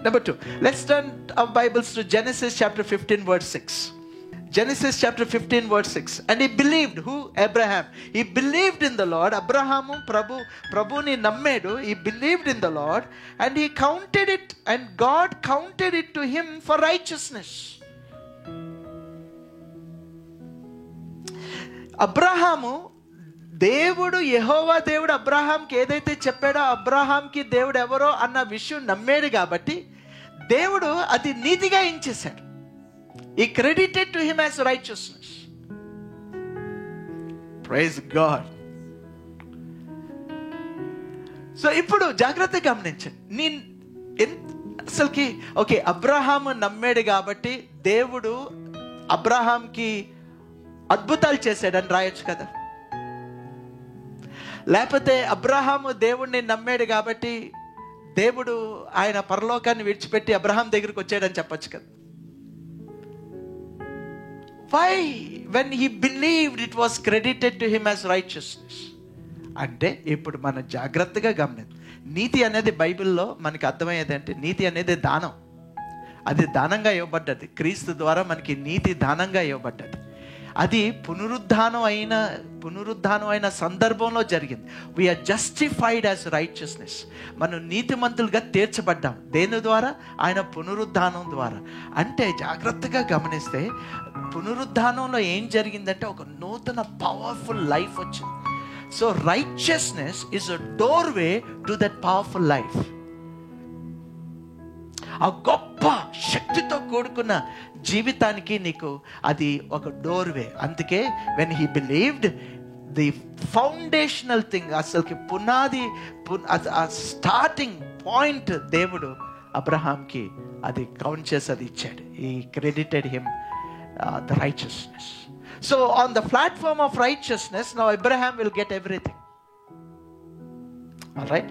Number 2, let's turn our Bibles to Genesis chapter 15 verse 6. Genesis chapter 15 verse 6. And he believed, who? Abraham. He believed in the Lord. Abrahamu ప్రభుని నమ్మాడు. He believed in the Lord and he counted it, and God counted it to him for righteousness. Abraham, దేవుడు, యెహోవా దేవుడు అబ్రహాంకి ఏదైతే చెప్పాడో, అబ్రహాంకి దేవుడు ఎవరో అన్న విషయం నమ్మాడు కాబట్టి దేవుడు అది నీతిగా ఎంచేశాడు. He credited to him as righteousness. Praise God. So ఇప్పుడు జాగ్రత్తగా గమనించండి. అసలుకి ఓకే, అబ్రహాము నమ్మాడు కాబట్టి దేవుడు అబ్రహాంకి అద్భుతాలు చేశాడని రాయొచ్చు కదా. లేకపోతే అబ్రహాము దేవుడిని నమ్మాడు కాబట్టి దేవుడు ఆయన పరలోకాన్ని విడిచిపెట్టి అబ్రహాం దగ్గరికి వచ్చాడని చెప్పొచ్చు కదా. Why? When he believed, it was credited to him as righteousness. అంటే ఇప్పుడు మనం జాగ్రత్తగా గమనించాలి. నీతి అనేది బైబిల్లో మనకి అర్థమయ్యేది అంటే, నీతి అనేది దానం. అది దానంగా ఇవ్వబడ్డది. క్రీస్తు ద్వారా మనకి నీతి దానంగా ఇవ్వబడ్డది. అది పునరుద్ధానం అయిన సందర్భంలో జరిగింది. We are justified as righteousness. మనం నీతిమంతులుగా తీర్చబడ్డాం. దేని ద్వారా? ఆయన పునరుద్ధానం ద్వారా. అంటే జాగ్రత్తగా గమనిస్తే పునరుద్ధానంలో ఏం జరిగిందంటే ఒక నూతన పవర్ఫుల్ లైఫ్ వచ్చింది. So righteousness is a doorway to that powerful life. ఆ గొప్ప శక్తితో కూడుకున్న జీవితానికి నీకు అది ఒక డోర్వే. అందుకే when he believed, the foundational thing, అసలుకి పునాది, స్టార్టింగ్ పాయింట్ దేవుడు అబ్రహాంకి అది కౌంట్ చేసి అది ఇచ్చాడు. He credited him the righteousness. So on the platform of righteousness, now Abraham will get everything. All right?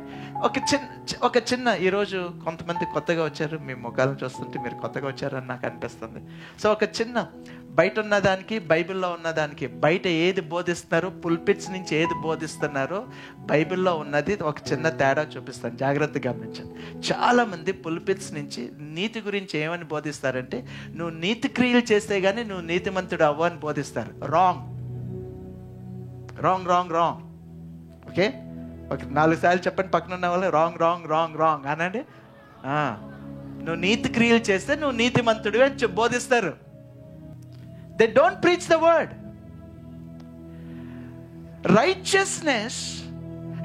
ఒక చిన్న ఈరోజు కొంతమంది కొత్తగా వచ్చారు. మీ ముఖాలను చూస్తుంటే మీరు కొత్తగా వచ్చారని నాకు అనిపిస్తుంది. సో ఒక చిన్న బయట ఉన్నదానికి, బైబిల్లో ఉన్నదానికి, బయట ఏది బోధిస్తున్నారో, పుల్పిట్స్ నుంచి ఏది బోధిస్తున్నారో, బైబిల్లో ఉన్నది ఒక చిన్న తేడా చూపిస్తాను. జాగ్రత్తగా గమనించండి. చాలామంది పుల్పిట్స్ నుంచి నీతి గురించి ఏమని బోధిస్తారంటే, నువ్వు నీతి క్రియలు చేస్తే కానీ నువ్వు నీతిమంతుడు అవ్వు అని బోధిస్తారు. రాంగ్. ఓకే, ఒక 4 సార్లు చెప్పండి పక్కన ఉన్న వాళ్ళు, రాంగ్ అనండి. నువ్వు నీతి క్రియలు చేస్తే నువ్వు నీతిమంతుడు అని బోధిస్తారు. They don't preach the word. Righteousness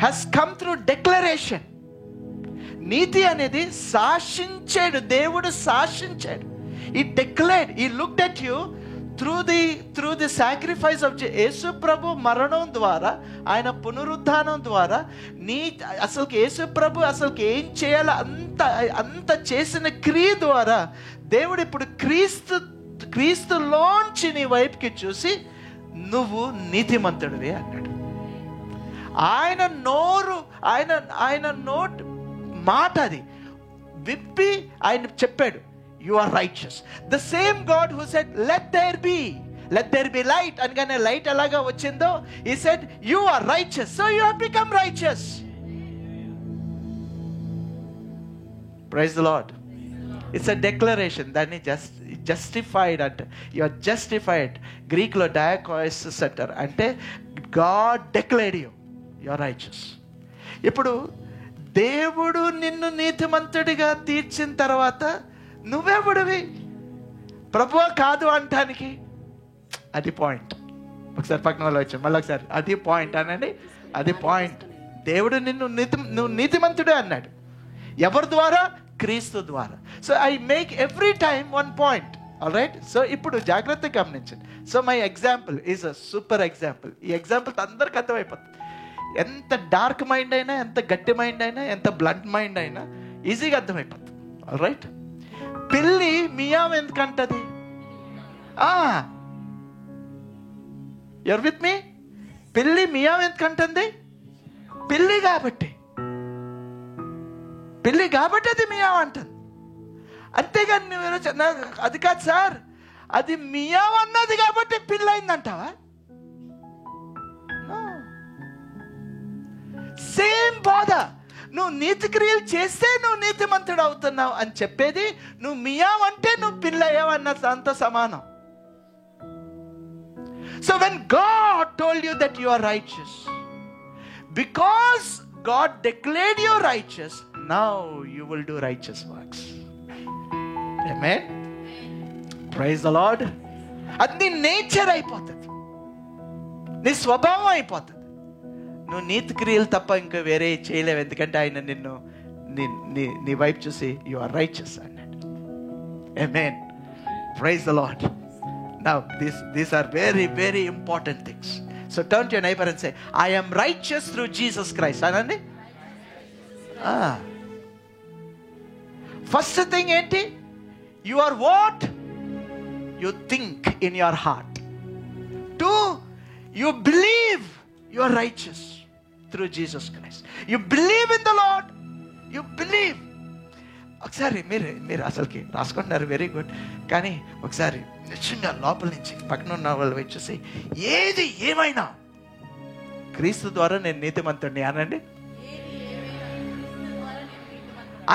has come through declaration. నీతి అనేది శాసించాడు, దేవుడు శాసించాడు. He declared, he looked at you through the sacrifice of యేసు ప్రభు మరణం ద్వారా, ఆయన పునరుద్ధానం ద్వారా, అసలుకి యేసు ప్రభు అసలుకి ఏం చేయాలో అంత చేసిన క్రియ ద్వారా దేవుడు ఇప్పుడు క్రీస్తులోంచి నీ వైపుకి చూసి నువ్వు నీతిమంతుడివి అన్నాడు. ఆయన నోట్ మాట అది విప్పి ఆయన చెప్పాడు, you are righteous. The same God who said let there be light అనగానే లైట్ ఎలాగా వచ్చిందో, he said you are righteous, so you have become righteous. Praise the Lord. It's a declaration. దాన్ని justified అంటే, you are justified. గ్రీక్ లో డయాకోయిసిస్ అంటారు. అంటే God declared you are righteous. ఇప్పుడు దేవుడు నిన్ను నీతిమంతుడిగా తీర్చిన తర్వాత నువ్వెవడివి ప్రభువా కాదు అంటానికి? అది పాయింట్. ఒకసారి పక్కన వాళ్ళు వచ్చాం, మళ్ళీ ఒకసారి అది పాయింట్ అనండి. అది పాయింట్. దేవుడు నువ్వు నీతిమంతుడే అన్నాడు. ఎవరి ద్వారా? క్రీస్తు ద్వారా. So I make every time one point. All right. So ఇప్పుడు జాగ్రత్తగా గమనించండి. So my example is a super example. ఈ ఎగ్జాంపుల్ అందరికి అర్థమైపోతుంది. ఎంత డార్క్ మైండ్ అయినా, ఎంత గట్టి మైండ్ అయినా, ఎంత బ్లంట్ మైండ్ అయినా ఈజీగా అర్థమైపోతుంది. All right. పిల్లి మియావ్ ఎందుకంటది? ఎవరు విత్ మీ? పిల్లి మియావ్ ఎందుకంటుంది? పిల్లి కాబట్టి అది మియావ్ అంటుంది. అంతేగాని అది కాదు సార్, అది మియావ్ అన్నది కాబట్టి పిల్లి అయిందంటావా? సేమ్ బోధ. నువ్వు నీతి క్రియలు చేస్తే నువ్వు నీతిమంతుడు అవుతున్నావు అని చెప్పేది, నువ్వు మియావంటే నువ్వు పిల్లయ్యావన్న దాంతో సమానం. So when God told you that you are righteous, because God declared you righteous, now you will do righteous works. Amen. Praise the Lord. అది నీ నేచర్ అయిపోతుంది, నీ స్వభావం అయిపోతుంది. నువ్వు నీతి క్రియలు తప్ప ఇంకా వేరే చేయలేవు, ఎందుకంటే ఆయన నిన్ను నీ వైపు చూసి యు ఆర్ రైచియస్ అన్నాడు. Amen. Praise the Lord. Now these are very, very important things. So turn to your neighbor and say, I am righteous through Jesus Christ. Anandi? First thing enti? You are what? You think in your heart. 2, you believe you are righteous through Jesus Christ. You believe in the Lord. You believe. ఒకసారి మీరు అసలుకి రాసుకుంటున్నారు, very good. కానీ ఒకసారి నిజంగా లోపల నుంచి పక్కన ఉన్న వాళ్ళు వచ్చేసి, ఏది ఏమైనా క్రీస్తు ద్వారా నేను నీతిమంతుడిని అనండి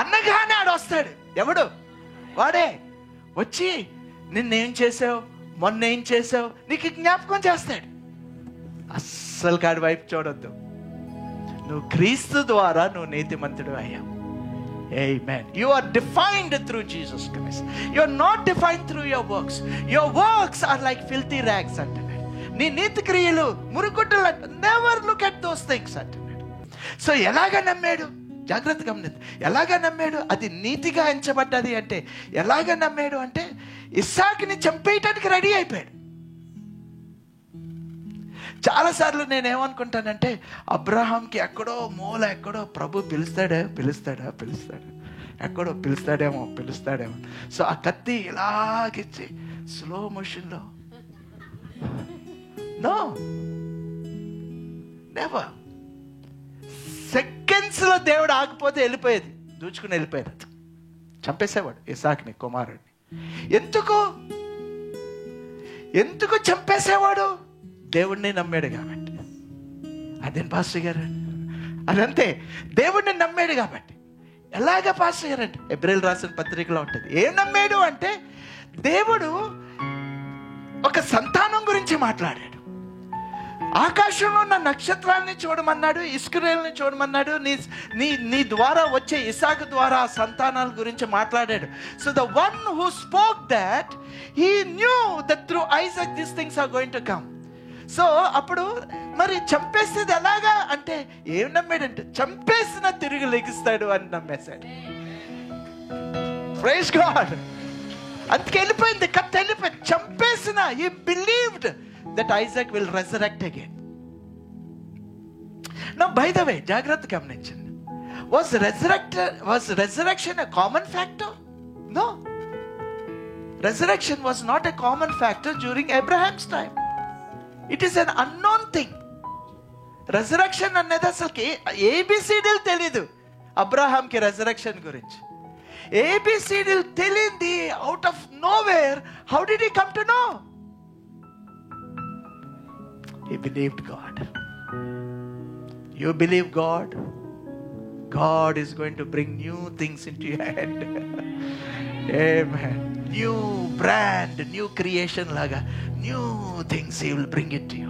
అన్నగానే ఆడు వస్తాడు. ఎవడు? వాడే వచ్చి నిన్నేం చేసావు, మొన్న ఏం చేసావు నీకు జ్ఞాపకం చేస్తాడు. అస్సలు కాడి వైపు చూడొద్దు. నువ్వు క్రీస్తు ద్వారా నువ్వు నీతిమంతుడు అయ్యావు. Amen. You are defined through Jesus Christ. You are not defined through your works. Your works are like filthy rags అంటున్నాడు. నీ నీతి క్రియలు మురుగుడ్డలు అంట. Never look at those things అంటున్నాడు. సో ఎలాగ నమ్మాడు? జాగ్రత్తగా గమనించు. ఎలాగ నమ్మాడు? అది నీతిగా ఎంచబడ్డది అంటే ఎలాగ నమ్మాడు అంటే, ఇస్సాకుని చంపేయటానికి రెడీ అయిపోయాడు. చాలాసార్లు నేనేమనుకుంటానంటే, అబ్రహాంకి ఎక్కడో మూల ఎక్కడో ప్రభు పిలుస్తాడేమో సో ఆ కత్తి ఇలాగిచ్చి స్లో మోషన్లో, నో, నెవర్. సెకండ్స్లో దేవుడు ఆగిపోతే వెళ్ళిపోయేది, దూచుకుని వెళ్ళిపోయేది, చంపేసేవాడు ఇస్సాకుని, కుమారుడిని. ఎందుకు చంపేసేవాడు? దేవుడిని నమ్మాడు కాబట్టి. అదే పాస్టర్ గారు, అదంతే, దేవుడిని నమ్మాడు కాబట్టి. ఎలాగ పాస్టర్ గారు అంటే, ఎబ్రిల్ రాసిన పత్రికలో ఉంటుంది. ఏం నమ్మాడు అంటే, దేవుడు ఒక సంతానం గురించి మాట్లాడాడు. ఆకాశంలో ఉన్న నక్షత్రాలని చూడమన్నాడు, ఇస్రాయేలుని చూడమన్నాడు, నీ ద్వారా వచ్చే ఇసాకు ద్వారా సంతానాల గురించి మాట్లాడాడు. So the one who spoke that, he knew that through Isaac these things are going to come. So అప్పుడు మరి చంపేసేది ఎలాగా అంటే, ఏం నమ్మాడంటే, చంపేసిన తిరిగి లెగిస్తాడు అని నమ్మేశాడు. Praise God. అందుకే వెళ్ళిపోయింది, కత్తి వెళ్ళిపోయింది. చంపేసిన, he believed that Isaac will resurrect again. Now by the way, జాగ్రత్త గమనించండి. Was resurrection a common factor? No. Resurrection was not a common factor during Abraham's time. It is an unknown thing. Resurrection అనేది అసలుకి ఏబిసిడీలు తెలీదు అబ్రహాంకి resurrection గురించి. ఏబిసిడీలు తెలియంది out of nowhere. How did he come to know? He believed God. You believe God, God is going to bring new things into your head. Amen. New brand, new creation laga, new things He will bring it to you.